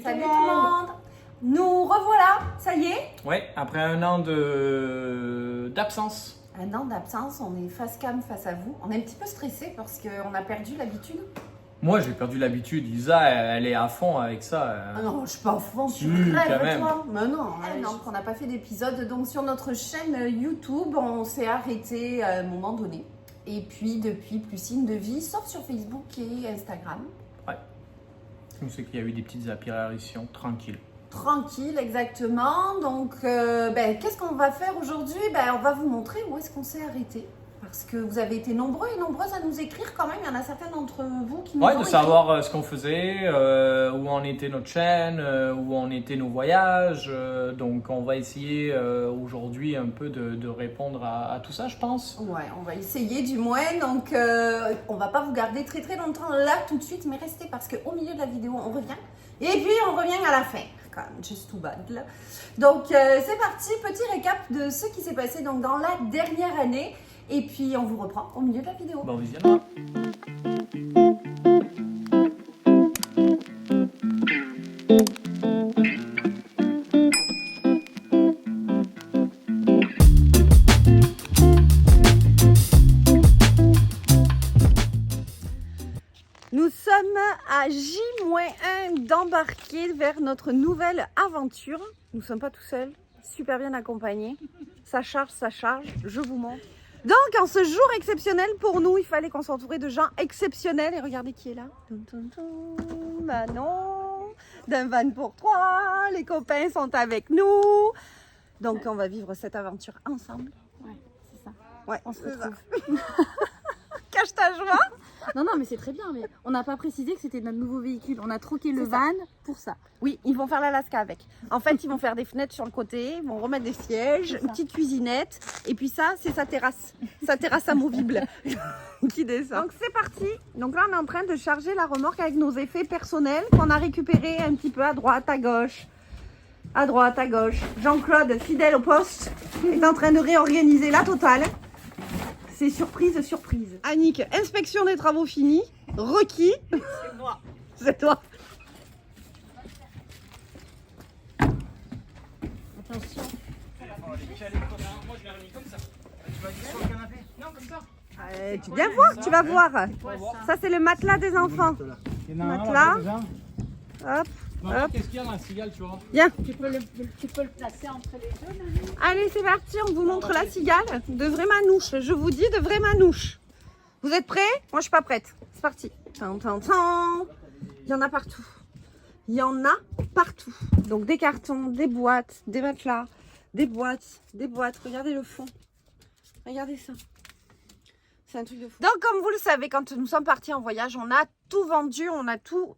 Salut tout le monde. Nous revoilà, ça y est. Ouais, après un an d'absence. Un an d'absence, on est face cam face à vous. On est un petit peu stressé parce qu'on a perdu l'habitude. Moi, j'ai perdu l'habitude. Isa, elle est à fond avec ça. Ah non, je suis pas à fond, tu quand rêves même. toi. Mais non, un an qu'on n'a pas fait d'épisode. Donc sur notre chaîne YouTube, on s'est arrêté à un moment donné. Et puis depuis, plus signe de vie, sauf sur Facebook et Instagram. Ouais. Je sais qu'il y a eu des petites apparitions tranquilles. Tranquille, exactement. Donc, qu'est-ce qu'on va faire aujourd'hui? On va vous montrer où est-ce qu'on s'est arrêté. Parce que vous avez été nombreux et nombreuses à nous écrire quand même. Il y en a certains d'entre vous qui nous ont Ouais, de écrit. savoir ce qu'on faisait, où en était notre chaîne, où en étaient nos voyages. Donc, on va essayer aujourd'hui un peu de répondre à tout ça, je pense. Ouais, on va essayer du moins. Donc, on va pas vous garder très très longtemps là tout de suite, mais restez parce qu'au milieu de la vidéo, on revient. Et puis, on revient à la fin. Quand même, just too bad là. Donc, c'est parti. Petit récap de ce qui s'est passé donc, dans la dernière année. Et puis, on vous reprend au milieu de la vidéo. Bon visionnage. Nous sommes à J-1 d'embarquer vers notre nouvelle aventure. Nous ne sommes pas tout seuls, super bien accompagnés. Ça charge, je vous montre. Donc, en ce jour exceptionnel pour nous, il fallait qu'on s'entourait de gens exceptionnels. Et regardez qui est là. Manon, d'un van pour trois, les copains sont avec nous. Donc, on va vivre cette aventure ensemble. Ouais, c'est ça. Ouais, On se c'est ça. retrouve. Cache ta joie. Non, mais c'est très bien. Mais on n'a pas précisé que c'était notre nouveau véhicule. On a troqué le van pour ça. Oui, ils vont faire l'Alaska avec. En fait, ils vont faire des fenêtres sur le côté, ils vont remettre des sièges, une petite cuisinette. Et puis ça, c'est sa terrasse amovible qui descend. Donc c'est parti. Donc là, on est en train de charger la remorque avec nos effets personnels qu'on a récupérés un petit peu à droite, à gauche. À droite, à gauche. Jean-Claude, fidèle au poste, est en train de réorganiser la totale. C'est surprise, surprise. Annick, inspection des travaux finis. Requis. C'est moi. C'est toi. Attention. Moi, je l'ai remis comme ça. Tu vas dire sur le canapé? Non, comme ça. Tu viens voir, tu vas voir. Ça, c'est le matelas des enfants. Matelas. Hop, hop. Qu'est-ce qu'il y a dans la cigale, tu vois? Viens. Tu peux le placer entre les deux, là. Allez, c'est parti. On vous montre la cigale de vraie manouche. Je vous dis de vraie manouche. Vous êtes prêts? Moi, je suis pas prête. C'est parti. Tan, tan, tan. Il y en a partout. Il y en a partout. Donc, des cartons, des boîtes, des matelas, des boîtes, des boîtes. Regardez le fond. Regardez ça. C'est un truc de fou. Donc, comme vous le savez, quand nous sommes partis en voyage, on a tout vendu. On a tout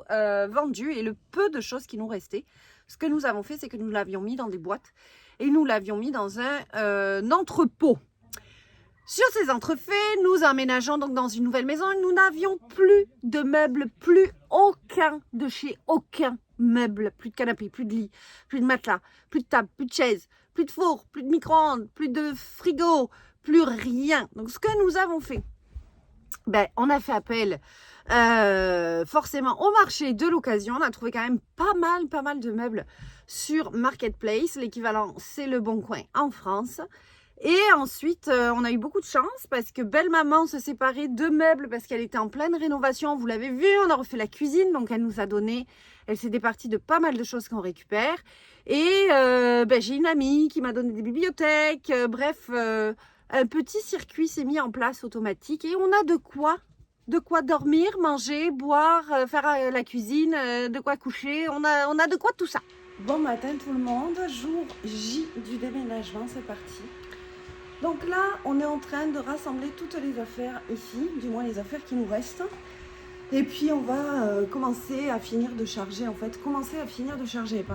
vendu. Et le peu de choses qui nous restaient, ce que nous avons fait, c'est que nous l'avions mis dans des boîtes. Et nous l'avions mis dans un entrepôt. Sur ces entrefaits, nous emménageons donc dans une nouvelle maison. Nous n'avions plus de meubles, plus aucun de chez aucun meuble. Plus de canapé, plus de lit, plus de matelas, plus de table, plus de chaise, plus de four, plus de micro-ondes, plus de frigo, plus rien. Donc ce que nous avons fait, on a fait appel forcément au marché de l'occasion. On a trouvé quand même pas mal de meubles sur Marketplace. L'équivalent, c'est Le Bon Coin en France. Et ensuite, on a eu beaucoup de chance parce que belle maman se séparait de meubles parce qu'elle était en pleine rénovation. Vous l'avez vu, on a refait la cuisine. Donc, elle nous a donné, elle s'est départie de pas mal de choses qu'on récupère. Et j'ai une amie qui m'a donné des bibliothèques. Un petit circuit s'est mis en place automatique. Et on a de quoi dormir, manger, boire, faire la cuisine, de quoi coucher. On a de quoi tout ça. Bon matin tout le monde, jour J du déménagement, c'est parti. Donc là, on est en train de rassembler toutes les affaires ici, du moins les affaires qui nous restent. Et puis on va commencer à finir de charger, en fait. Pas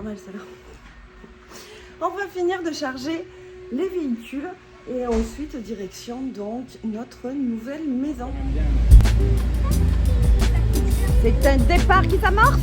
mal celle-là. On va finir de charger les véhicules et ensuite direction donc notre nouvelle maison. C'est un départ qui s'amorce.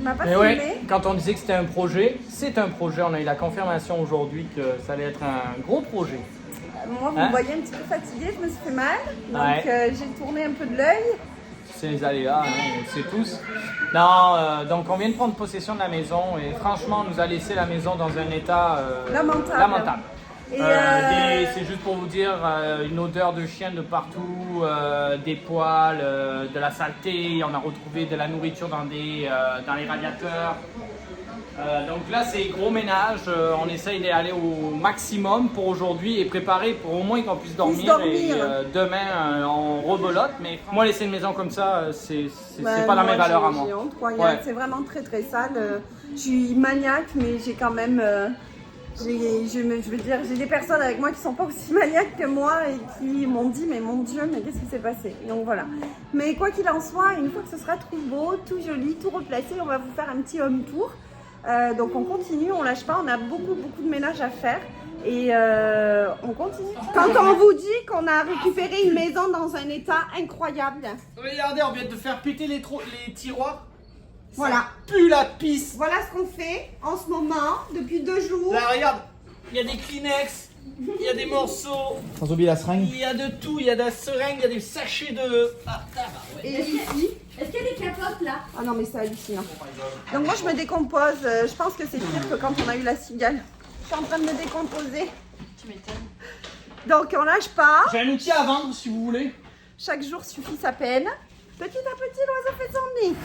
m'as pas Mais filmé. ouais, quand on disait que c'était un projet, c'est un projet. On a eu la confirmation aujourd'hui que ça allait être un gros projet. Moi, vous me voyez un petit peu fatiguée, je me suis fait mal. Donc, Ouais. j'ai tourné un peu de l'œil. C'est les aléas, hein, on le sait tous. Non, donc on vient de prendre possession de la maison et franchement, on nous a laissé la maison dans un état lamentable. Et C'est juste pour vous dire, une odeur de chien de partout, des poils, de la saleté. On a retrouvé de la nourriture dans les radiateurs. Donc là, c'est gros ménage. On essaye d'aller au maximum pour aujourd'hui et préparer pour au moins qu'on puisse dormir. Et demain, on rebelote. Mais moi, laisser une maison comme ça, c'est pas la même valeur à moi. J'ai honte, quoi. Ouais. C'est vraiment très très sale. Je suis maniaque, mais j'ai quand même. Je veux dire, j'ai des personnes avec moi qui sont pas aussi maniaques que moi et qui m'ont dit mais mon Dieu, mais qu'est-ce qui s'est passé? Donc voilà. Mais quoi qu'il en soit, une fois que ce sera tout beau, tout joli, tout replacé, on va vous faire un petit home tour. Donc on continue, on lâche pas, on a beaucoup de ménage à faire et on continue. Quand on vous dit qu'on a récupéré une maison dans un état incroyable. Regardez, on vient de faire péter les tiroirs. Voilà. Ça pue la pisse. Voilà ce qu'on fait en ce moment, depuis 2 jours. Là, regarde, il y a des Kleenex, il y a des morceaux, Sans oublier la seringue. il y a de tout, il y a de la seringue, il y a des sachets de... Et ici. Est-ce qu'il y a des capotes là? Ah non mais c'est hallucinant. Donc moi je me décompose, je pense que c'est pire que quand on a eu la cigale. Je suis en train de me décomposer. Tu m'étonnes. Donc on lâche pas, J'ai un outil à vendre si vous voulez. chaque jour suffit sa peine. Petit à petit l'oiseau fait son nid.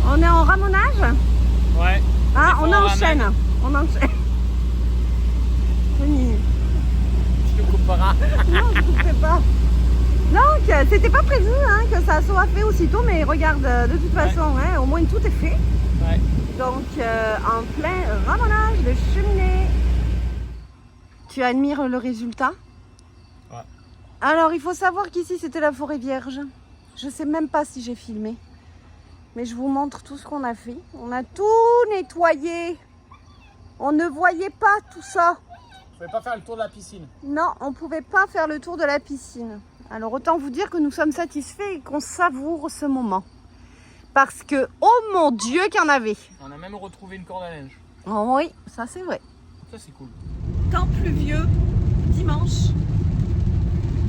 On est en ramonage. Ouais. Ah, Il on faut enchaîne. ramener. On enchaîne. Oui. Tu le couperas. Non, je ne couperai pas. Donc, c'était pas prévu hein, que ça soit fait aussitôt, mais regarde, de toute façon, hein, au moins tout est fait. Ouais. Donc, en plein ramonage de cheminée. Tu admires le résultat? Ouais. Alors, il faut savoir qu'ici, c'était la forêt vierge. Je sais même pas si j'ai filmé. Mais je vous montre tout ce qu'on a fait. On a tout nettoyé. On ne voyait pas tout ça. Vous pouvez pas faire le tour de la piscine. Non, on ne pouvait pas faire le tour de la piscine. Alors autant vous dire que nous sommes satisfaits et qu'on savoure ce moment. Parce que, oh mon Dieu qu'il y en avait. On a même retrouvé une corde à linge. Oh oui, ça c'est vrai. Ça c'est cool. Temps pluvieux, dimanche.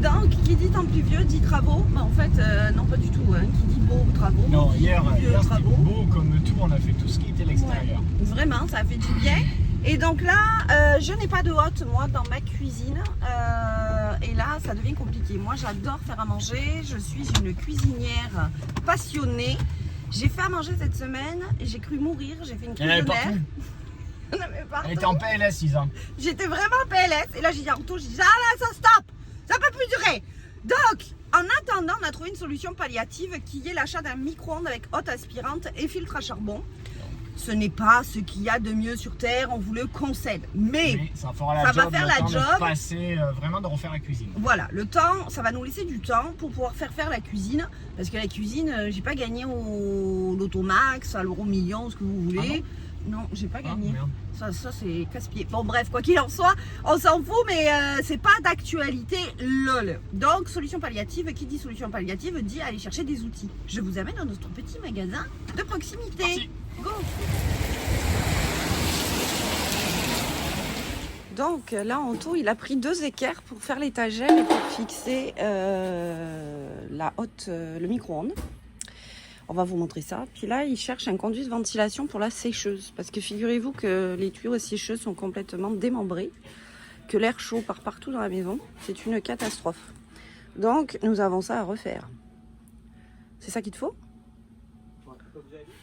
Donc, qui dit temps pluvieux dit travaux. Mais en fait, non pas du tout. Hein. Qui dit beau, travaux. Non, dit hier pluvieux, c'était travaux. beau comme tout, on a fait tout ce qui était l'extérieur. Ouais, vraiment, ça a fait du bien. Et donc là, je n'ai pas de hotte, moi, dans ma cuisine. Et là, ça devient compliqué. Moi, j'adore faire à manger. Je suis une cuisinière passionnée. J'ai fait à manger cette semaine et j'ai cru mourir. J'ai fait une crise de nerfs. Il y en avait partout. Elle était en PLS 6 ans. J'étais vraiment en PLS. Et là, j'ai dit à Arto, j'ai dit, ah là, ça stop. Ça peut plus durer. Donc, en attendant, on a trouvé une solution palliative qui est l'achat d'un micro-ondes avec hotte aspirante et filtre à charbon. Ce n'est pas ce qu'il y a de mieux sur Terre, on vous le concède. Mais ça fera ça la va job, faire le la temps de job. passer, vraiment de refaire la cuisine. voilà, le temps, ça va nous laisser du temps pour pouvoir faire la cuisine. Parce que la cuisine, j'ai pas gagné au Lotomax, à l'euro million, ce que vous voulez. Non, j'ai pas gagné. merde. Ça c'est casse-pied. Bon bref, quoi qu'il en soit, on s'en fout, mais c'est pas d'actualité lol. Donc solution palliative, qui dit solution palliative dit aller chercher des outils. Je vous amène dans notre petit magasin de proximité. Merci. Go. Donc là en tout, il a pris 2 équerres pour faire l'étagère et pour fixer la hotte, le micro-ondes. On va vous montrer ça. Puis là, il cherche un conduit de ventilation pour la sécheuse. Parce que figurez-vous que les tuyaux à sécheuse sont complètement démembrés. Que l'air chaud part partout dans la maison. C'est une catastrophe. Donc, nous avons ça à refaire. C'est ça qu'il te faut?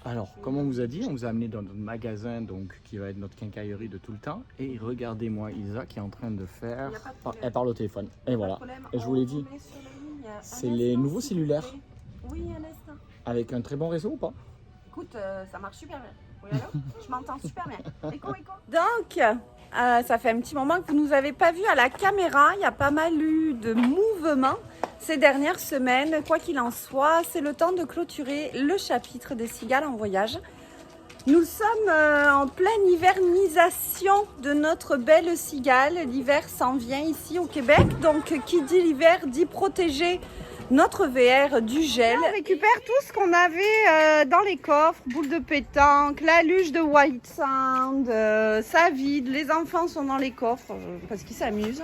Alors, comme on vous a dit, on vous a amené dans notre magasin donc, qui va être notre quincaillerie de tout le temps. Et regardez-moi Isa qui est en train de faire... Il y a pas de Oh, problème. elle parle au téléphone. Et voilà. Et je vous l'ai dit, c'est les nouveaux cellulaires. Oui, un instant. avec un très bon réseau ou pas? Écoute, ça marche super bien. Oui, allô? Je m'entends super bien. Écho. Donc, ça fait un petit moment que vous ne nous avez pas vus à la caméra. Il y a pas mal eu de mouvements ces dernières semaines. Quoi qu'il en soit, c'est le temps de clôturer le chapitre des cigales en voyage. Nous sommes en pleine hivernisation de notre belle cigale. L'hiver s'en vient ici au Québec. Donc, qui dit l'hiver dit protéger notre VR du gel. On récupère tout ce qu'on avait dans les coffres. Boule de pétanque, la luge de White Sound, ça vide. Les enfants sont dans les coffres parce qu'ils s'amusent.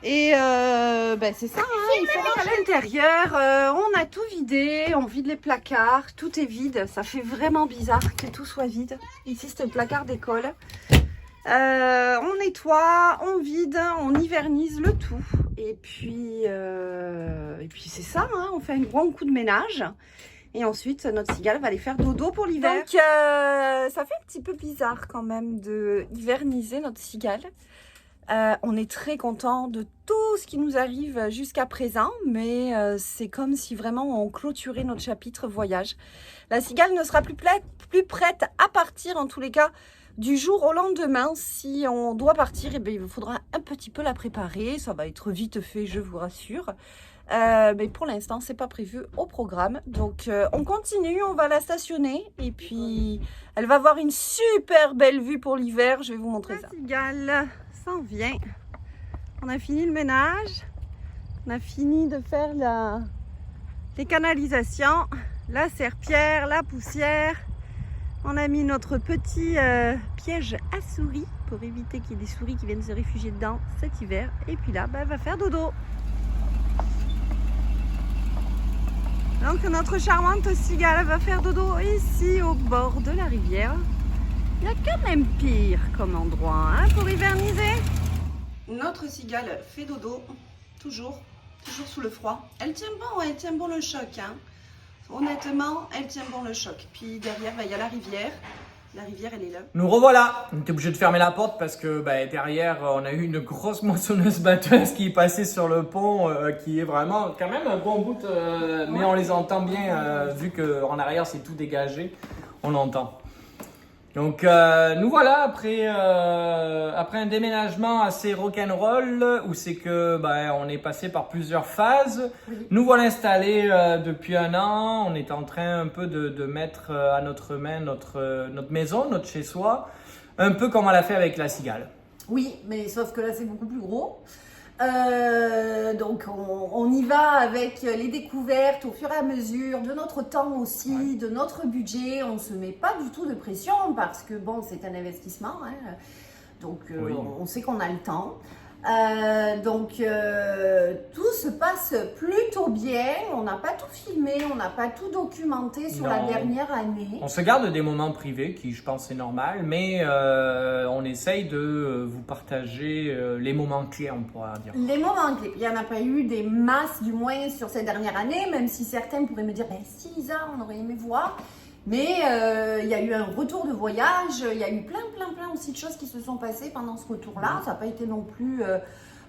Et c'est ça, hein, il faut qu'à l'intérieur, on a tout vidé, on vide les placards, tout est vide. Ça fait vraiment bizarre que tout soit vide. Ici, c'est le placard d'école. On nettoie, on vide, on hivernise le tout. Et puis c'est ça, hein, on fait un grand coup de ménage. Et ensuite, notre cigale va aller faire dodo pour l'hiver. Donc, ça fait un petit peu bizarre quand même de hiverniser notre cigale. On est très content de tout ce qui nous arrive jusqu'à présent, mais c'est comme si vraiment on clôturait notre chapitre voyage. La cigale ne sera plus prête à partir en tous les cas du jour au lendemain. Si on doit partir, eh bien, il faudra un petit peu la préparer. Ça va être vite fait, je vous rassure. Mais pour l'instant, c'est pas prévu au programme. Donc, on continue, on va la stationner. Et puis, elle va avoir une super belle vue pour l'hiver. Je vais vous montrer ça. La cigale s'en vient. On a fini le ménage. On a fini de faire les canalisations, la serpillière, la poussière. On a mis notre petit piège à souris pour éviter qu'il y ait des souris qui viennent se réfugier dedans cet hiver. Et puis là, elle va faire dodo. Donc notre charmante cigale va faire dodo ici au bord de la rivière. Il y a quand même pire comme endroit pour hiverniser. Notre cigale fait dodo, toujours sous le froid. Elle tient bon le choc. Hein. Honnêtement, elle tient bon le choc. Puis derrière, il y a la rivière. La rivière, elle est là. Nous revoilà. On était obligé de fermer la porte parce que derrière, on a eu une grosse moissonneuse-batteuse qui est passée sur le pont, qui est vraiment quand même un bon bout, mais on les entend bien, vu qu'en arrière, c'est tout dégagé, on entend. Donc nous voilà après un déménagement assez rock'n'roll où c'est que on est passé par plusieurs phases. Oui. Nous voilà installés depuis un an. On est en train un peu de mettre à notre main notre maison, notre chez-soi, un peu comme on l'a fait avec la cigale. Oui, mais sauf que là c'est beaucoup plus gros. Donc on y va avec les découvertes au fur et à mesure de notre temps aussi, de notre budget. On ne se met pas du tout de pression parce que bon, c'est un investissement, hein. Donc oui. On sait qu'on a le temps. Tout se passe plutôt bien. On n'a pas tout filmé, on n'a pas tout documenté sur la dernière année. On se garde des moments privés qui, je pense, c'est normal, mais on essaye de vous partager les moments clés, on pourra dire. Les moments clés. Il n'y en a pas eu des masses, du moins, sur cette dernière année, même si certains pourraient me dire, si Isa, on aurait aimé voir. Mais il y a eu un retour de voyage, il y a eu plein aussi de choses qui se sont passées pendant ce retour-là. Ça n'a pas été non plus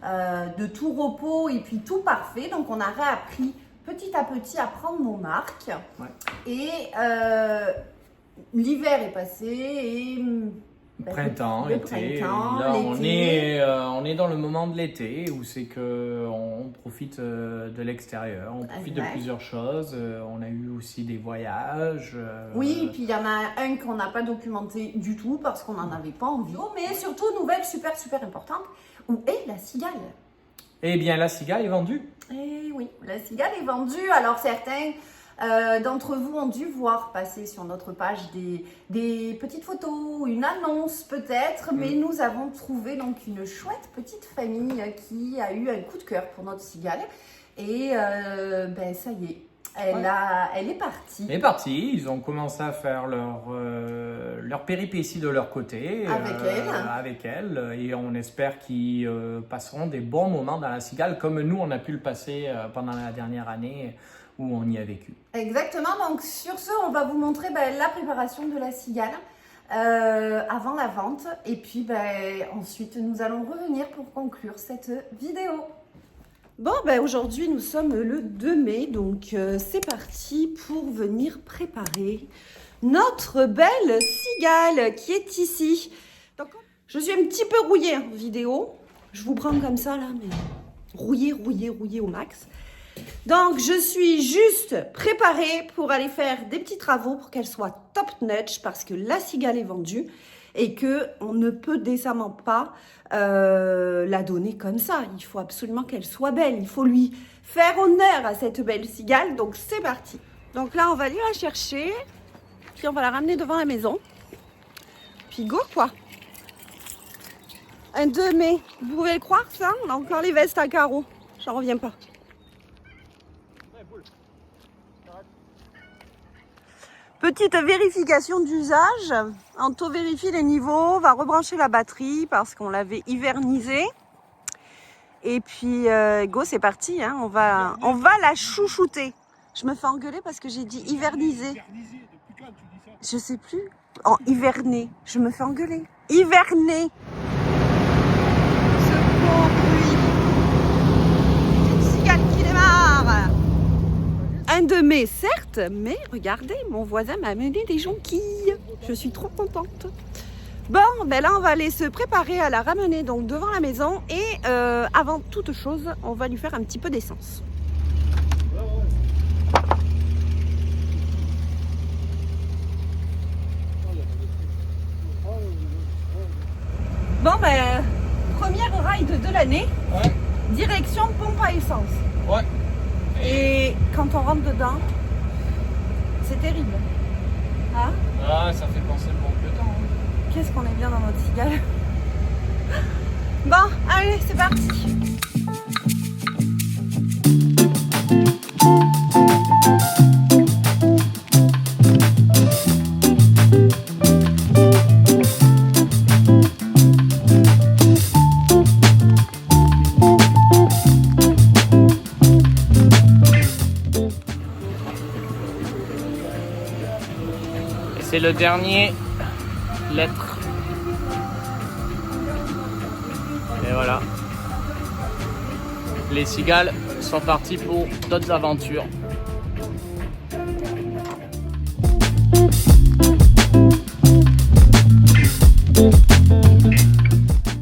de tout repos et puis tout parfait. Donc on a réappris petit à petit à prendre nos marques. Ouais. Et l'hiver est passé et... Printemps, été. Là, on est dans le moment de l'été où c'est que on profite de l'extérieur, on profite de plusieurs choses. On a eu aussi des voyages. Oui, puis il y en a un qu'on n'a pas documenté du tout parce qu'on n'en avait pas envie. Mais surtout, nouvelle super importante, où est la cigale? Eh bien, la cigale est vendue. Eh oui, la cigale est vendue. Alors certains d'entre vous ont dû voir passer sur notre page des petites photos, une annonce peut-être, mais nous avons trouvé donc une chouette petite famille qui a eu un coup de cœur pour notre cigale et ça y est, elle est partie. Elle est partie, ils ont commencé à faire leur péripétie de leur côté avec elle et on espère qu'ils passeront des bons moments dans la cigale comme nous on a pu le passer pendant la dernière année où on y a vécu. Exactement, donc sur ce, on va vous montrer la préparation de la cigale avant la vente. Et puis ensuite, nous allons revenir pour conclure cette vidéo. Bon, ben aujourd'hui nous sommes le 2 mai, donc c'est parti pour venir préparer notre belle cigale qui est ici. Donc, je suis un petit peu rouillée en vidéo, je vous prends comme ça là, mais rouillée au max. Donc je suis juste préparée pour aller faire des petits travaux pour qu'elle soit top notch parce que la cigale est vendue et que on ne peut décemment pas la donner comme ça. Il faut absolument qu'elle soit belle, il faut lui faire honneur à cette belle cigale, donc c'est parti. Donc là on va aller la chercher, puis on va la ramener devant la maison, puis go quoi. Un 2 mai, vous pouvez le croire ça? On a encore les vestes à carreaux, j'en reviens pas. Petite vérification d'usage, Anto vérifie les niveaux, va rebrancher la batterie parce qu'on l'avait hivernisée. Et puis go, c'est parti, hein, on va la chouchouter. Je me fais engueuler parce que j'ai dit hivernisée. Je sais plus. En hiverné, je me fais engueuler. Hiverné. Ce beau bruit. Une cigale qui démarre. Un 2 mai, certes, mais regardez, mon voisin m'a amené des jonquilles. Je suis trop contente. Bon, ben là, on va aller se préparer à la ramener donc devant la maison. Et avant toute chose, on va lui faire un petit peu d'essence. Bon, ben, première ride de l'année. Ouais. Direction pompe à essence. Ouais. Et quand on rentre dedans, c'est terrible. Hein? Ah, ça fait penser le manque de temps. Hein. Qu'est-ce qu'on est bien dans notre cigale. Bon, allez, c'est parti. C'est le dernier lettre. Et voilà. Les cigales sont parties pour d'autres aventures.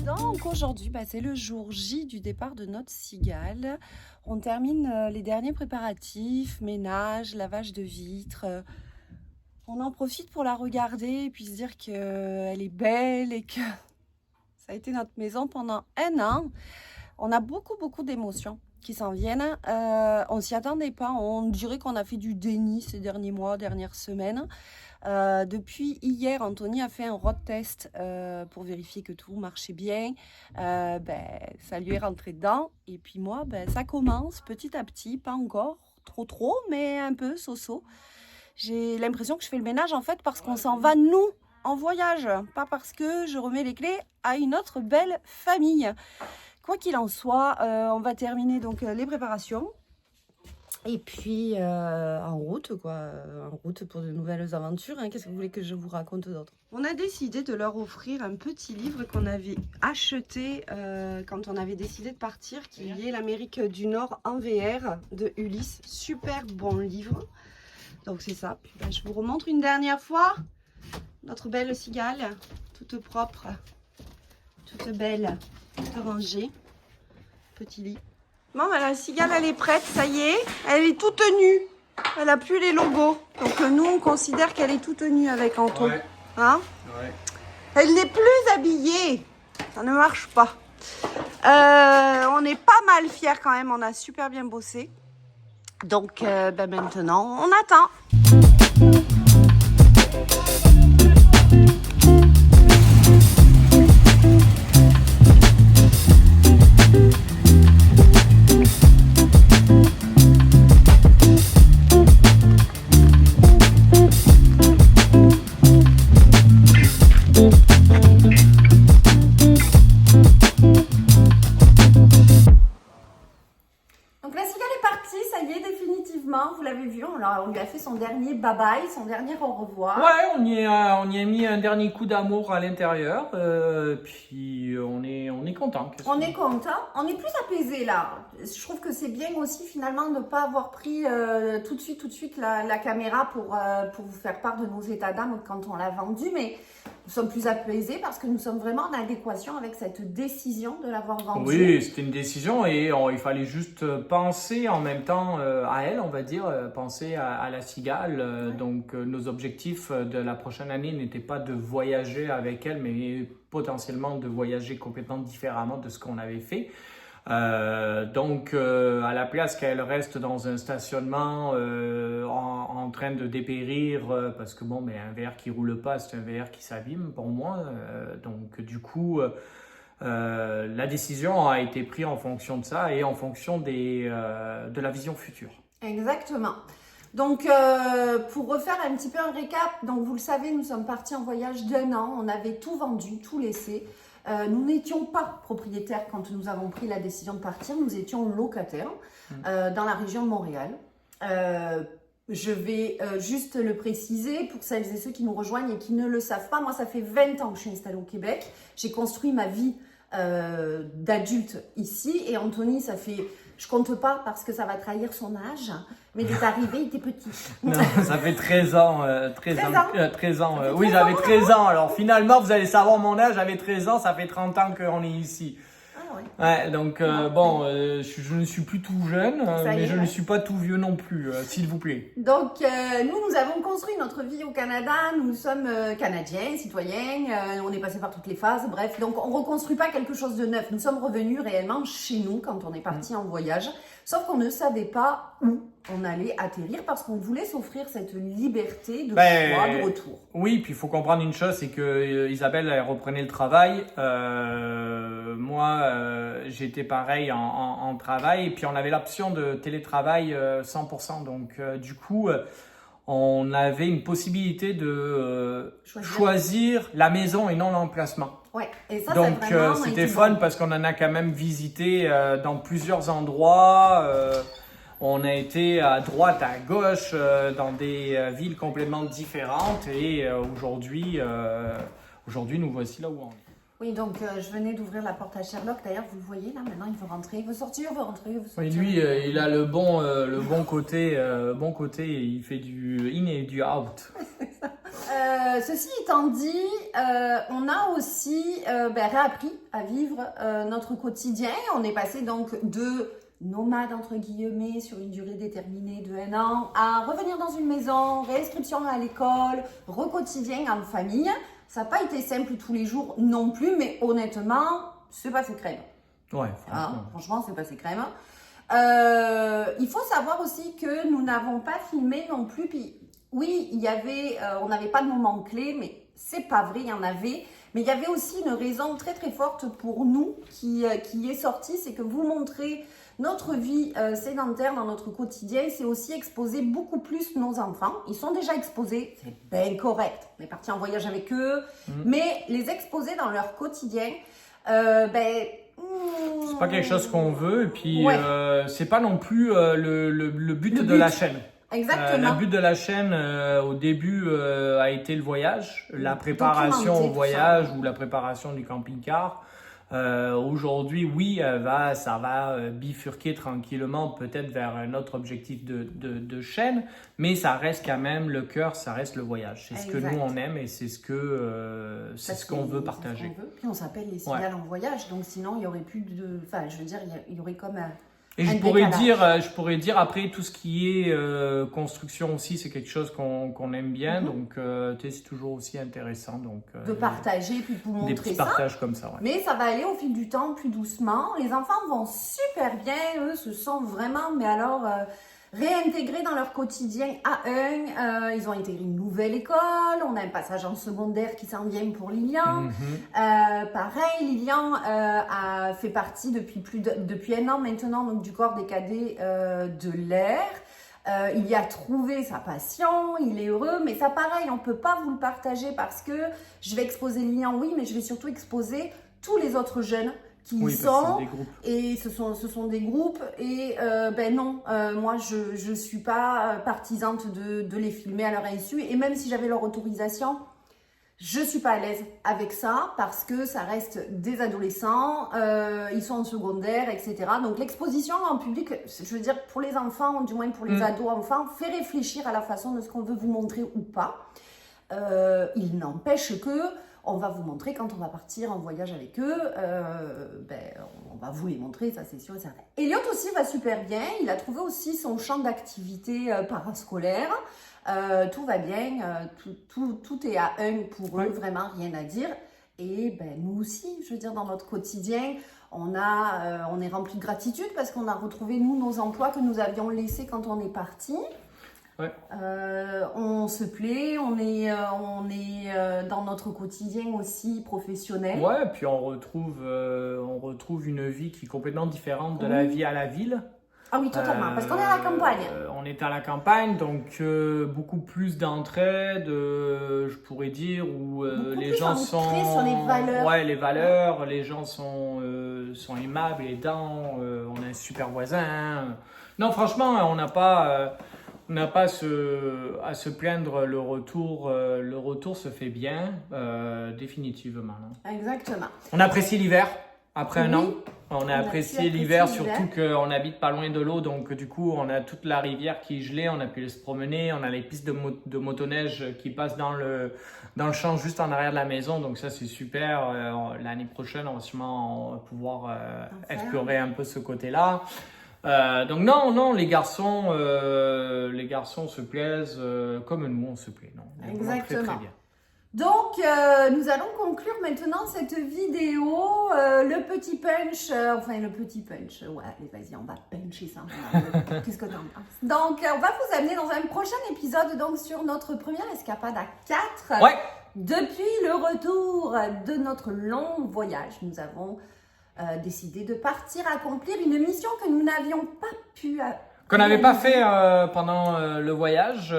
Donc aujourd'hui, bah, c'est le jour J du départ de notre cigale. On termine les derniers préparatifs, ménage, lavage de vitres. On en profite pour la regarder et puis se dire qu'elle est belle et que ça a été notre maison pendant 1 an. On a beaucoup d'émotions qui s'en viennent. On s'y attendait pas. On dirait qu'on a fait du déni ces derniers mois, dernières semaines. Depuis hier, Anthony a fait un road test pour vérifier que tout marchait bien. Ça lui est rentré dedans. Et puis moi, ça commence petit à petit, pas encore trop, mais un peu so-so. J'ai l'impression que je fais le ménage en fait parce qu'on s'en va nous en voyage, pas parce que je remets les clés à une autre belle famille. Quoi qu'il en soit, on va terminer donc les préparations et puis en route pour de nouvelles aventures. Hein. Qu'est-ce que vous voulez que je vous raconte d'autre? On a décidé de leur offrir un petit livre qu'on avait acheté quand on avait décidé de partir, qui est l'Amérique du Nord en VR de Ulysse. Super bon livre. Donc c'est ça. Puis, je vous remontre une dernière fois notre belle cigale, toute propre, toute belle, toute rangée. Petit lit. Bon, la cigale, elle est prête, ça y est. Elle est toute nue. Elle n'a plus les logos. Donc nous, on considère qu'elle est toute nue avec Anto. Ouais. Hein? Ouais. Elle n'est plus habillée. Ça ne marche pas. On est pas mal fiers quand même. On a super bien bossé. Donc maintenant, on attend. Donc la cigale est partie, ça y est, définitivement. Vous l'avez vu, on lui a fait son dernier bye-bye, son dernier au revoir. Ouais, on y a mis un dernier coup d'amour à l'intérieur, puis on est content. On est content, on est plus apaisé là. Je trouve que c'est bien aussi finalement de ne pas avoir pris tout de suite la caméra pour vous faire part de nos états d'âme quand on l'a vendu, mais nous sommes plus apaisés parce que nous sommes vraiment en adéquation avec cette décision de l'avoir vendu. Oui, c'était une décision et il fallait juste penser en même temps à elle, on va dire, penser à la cigale. Ouais. Donc nos objectifs de la prochaine année n'étaient pas de voyager avec elle, mais potentiellement de voyager complètement différemment de ce qu'on avait fait. Donc à la place qu'elle reste dans un stationnement en train de dépérir parce que bon, mais un VR qui roule pas, c'est un VR qui s'abîme pour moi. Donc du coup la décision a été prise en fonction de ça et en fonction de la vision future. Exactement. Donc, pour refaire un petit peu un récap, donc vous le savez, nous sommes partis en voyage d'1 an, on avait tout vendu, tout laissé. Nous n'étions pas propriétaires quand nous avons pris la décision de partir, nous étions locataires dans la région de Montréal. Je vais juste le préciser pour celles et ceux qui nous rejoignent et qui ne le savent pas. Moi, ça fait 20 ans que je suis installée au Québec. J'ai construit ma vie d'adulte ici et Anthony, ça fait... Je compte pas parce que ça va trahir son âge, mais il est arrivé, il était petit. Non, ça fait 13 ans. 13 ans. 13 ans. Oui, j'avais 13 ans. Alors finalement, vous allez savoir mon âge, j'avais 13 ans, ça fait 30 ans qu'on est ici. Ah ouais. Ouais, donc je ne suis plus tout jeune, mais je ne suis pas tout vieux non plus, s'il vous plaît. Donc, nous avons construit notre vie au Canada. Nous sommes Canadiens, citoyens. On est passé par toutes les phases. Bref, donc on ne reconstruit pas quelque chose de neuf. Nous sommes revenus réellement chez nous quand on est parti en voyage. Sauf qu'on ne savait pas où on allait atterrir parce qu'on voulait s'offrir cette liberté de choix, de retour. Oui, puis il faut comprendre une chose, c'est que Isabelle elle reprenait le travail. Moi, j'étais pareil en travail. Et puis on avait l'option de télétravail 100%. Donc du coup, on avait une possibilité de choisir la maison et non l'emplacement. Ouais, et ça, donc c'était fun parce qu'on en a quand même visité dans plusieurs endroits. On a été à droite, à gauche, dans des villes complètement différentes. Et aujourd'hui, nous voici là où on est. Oui, donc je venais d'ouvrir la porte à Sherlock. D'ailleurs, vous le voyez là, maintenant il veut rentrer, il veut sortir, il veut rentrer, il veut sortir. Oui, lui, il a le bon côté, il fait du in et du out. Ceci étant dit, on a aussi réappris à vivre notre quotidien. On est passé donc de nomade entre guillemets sur une durée déterminée de 1 an à revenir dans une maison, réinscription à l'école, re-quotidien en famille. Ça n'a pas été simple tous les jours non plus, mais honnêtement, c'est passé crème. Ouais, franchement, c'est passé crème. Il faut savoir aussi que nous n'avons pas filmé non plus. Puis, oui, on n'avait pas de moment clé, mais c'est pas vrai, il y en avait. Mais il y avait aussi une raison très très forte pour nous qui est sortie, c'est que vous montrez notre vie sédentaire dans notre quotidien, c'est aussi exposer beaucoup plus nos enfants. Ils sont déjà exposés, c'est bien correct. On est parti en voyage avec eux, mais les exposer dans leur quotidien, c'est pas quelque chose qu'on veut, et puis c'est pas non plus le but de la chaîne. Exactement. Le but de la chaîne au début a été le voyage, la préparation au voyage ou la préparation du camping-car. Aujourd'hui, oui, ça va bifurquer tranquillement peut-être vers un autre objectif de chaîne, mais ça reste quand même le cœur, ça reste le voyage. C'est ce que nous on aime et c'est ce qu'on veut partager. Puis on s'appelle les cigales en voyage, donc sinon il y aurait plus de, enfin je veux dire il y aurait comme et je pourrais dire après tout ce qui est construction aussi, c'est quelque chose qu'on aime bien, donc c'est toujours aussi intéressant de partager puis de vous montrer des petits partages comme ça. Ouais. Mais ça va aller au fil du temps, plus doucement. Les enfants vont super bien, eux se sont vraiment, mais alors réintégrés dans leur quotidien à Hung. Ils ont intégré une nouvelle école. On a un passage en secondaire qui s'en vient pour Lilian. Pareil, Lilian a fait partie depuis 1 an maintenant donc du corps des cadets de l'air. Il y a trouvé sa passion, il est heureux, mais ça pareil, on ne peut pas vous le partager parce que je vais exposer Lilian, oui, mais je vais surtout exposer tous les autres jeunes qui Oui, y parce que sont. c'est des groupes. Et ce sont des groupes et non, moi je suis pas partisante de les filmer à leur insu et même si j'avais leur autorisation, je suis pas à l'aise avec ça parce que ça reste des adolescents, ils sont en secondaire, etc. Donc l'exposition en public, je veux dire pour les enfants, du moins pour les ados enfants, fait réfléchir à la façon de ce qu'on veut vous montrer ou pas. Il n'empêche que on va vous montrer quand on va partir en voyage avec eux, on va vous les montrer, ça c'est sûr et certain. Elliot aussi va super bien, il a trouvé aussi son champ d'activité parascolaire, tout va bien, tout est à un pour eux, vraiment rien à dire. Et nous aussi, je veux dire, dans notre quotidien, on est rempli de gratitude parce qu'on a retrouvé nous nos emplois que nous avions laissés quand on est parti. Ouais. On se plaît, on est dans notre quotidien aussi professionnel. Ouais, puis on retrouve une vie qui est complètement différente de la vie à la ville. Ah oui, totalement, parce qu'on est à la campagne. On est à la campagne, donc beaucoup plus d'entraide, je pourrais dire, où les gens sont... sur les valeurs. Ouais, les valeurs, les gens sont aimables, aidants, on a un super voisin. Non, franchement, on n'a pas à se plaindre, le retour se fait bien, définitivement. Non. Exactement. On apprécie l'hiver, après un an. On a pu apprécié l'hiver, surtout qu'on habite pas loin de l'eau, donc du coup on a toute la rivière qui est gelée, on a pu se promener, on a les pistes de motoneige qui passent dans le champ juste en arrière de la maison, donc ça c'est super. L'année prochaine on va sûrement pouvoir explorer un peu ce côté-là. Donc non, les garçons se plaisent comme nous on se plaît. Non, exactement. Très bien. Donc, nous allons conclure maintenant cette vidéo. Le petit punch, ouais, allez, vas-y, on va puncher ça. Qu'est-ce que t'en penses? Donc, on va vous amener dans un prochain épisode donc, sur notre première escapade à 4. Ouais. Depuis le retour de notre long voyage, nous avons décidé de partir accomplir une mission que nous n'avions pas pu qu'on n'avait pas fait pendant le voyage,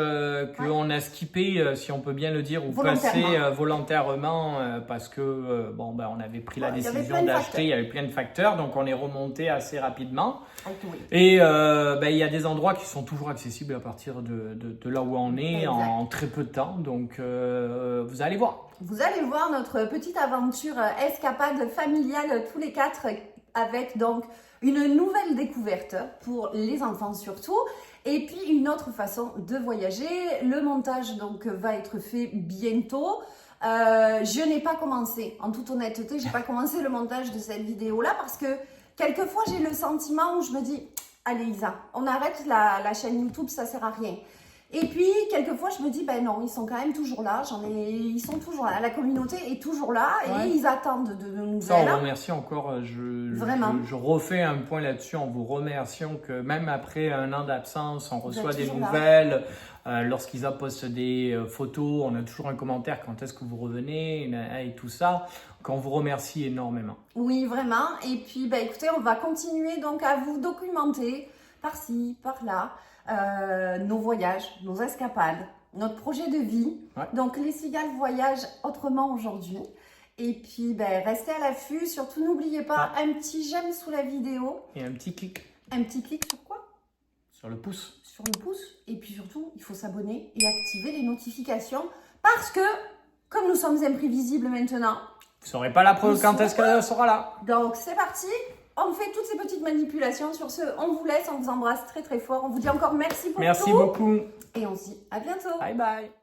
qu'on a skippé, si on peut bien le dire, ou passé volontairement parce que on avait pris la décision d'acheter, il y avait plein de facteurs, donc on est remonté assez rapidement. Et il y a des endroits qui sont toujours accessibles à partir de là où on est en très peu de temps, donc vous allez voir. Vous allez voir notre petite aventure escapade familiale tous les 4 avec donc une nouvelle découverte pour les enfants surtout, et puis une autre façon de voyager. Le montage donc va être fait bientôt. Je n'ai pas commencé, en toute honnêteté, j'ai pas commencé le montage de cette vidéo-là parce que quelquefois j'ai le sentiment où je me dis, allez Isa, on arrête la chaîne YouTube, ça sert à rien. Et puis, quelquefois, je me dis, non, ils sont quand même toujours là. Ils sont toujours là. La communauté est toujours là et ils attendent de nouvelles. Ça, on remercie encore. Vraiment. Je refais un point là-dessus en vous remerciant que même après un an d'absence, on reçoit des nouvelles. Lorsqu'Isa poste des photos, on a toujours un commentaire quand est-ce que vous revenez et tout ça. Donc, on vous remercie énormément. Oui, vraiment. Et puis, écoutez, on va continuer donc à vous documenter par-ci, par-là. Nos voyages, nos escapades, notre projet de vie. Ouais. Donc les cigales voyagent autrement aujourd'hui. Et puis restez à l'affût. Surtout n'oubliez pas un petit j'aime sous la vidéo. Et un petit clic. Un petit clic sur quoi? Sur le pouce. Sur le pouce. Et puis surtout, il faut s'abonner et activer les notifications. Parce que, comme nous sommes imprévisibles maintenant, vous ne saurez pas la preuve quand est-ce qu'elle sera là. Donc c'est parti. On fait toutes ces petites manipulations. Sur ce, on vous laisse, on vous embrasse très très fort. On vous dit encore merci pour tout. Merci beaucoup. Et on se dit à bientôt. Bye bye.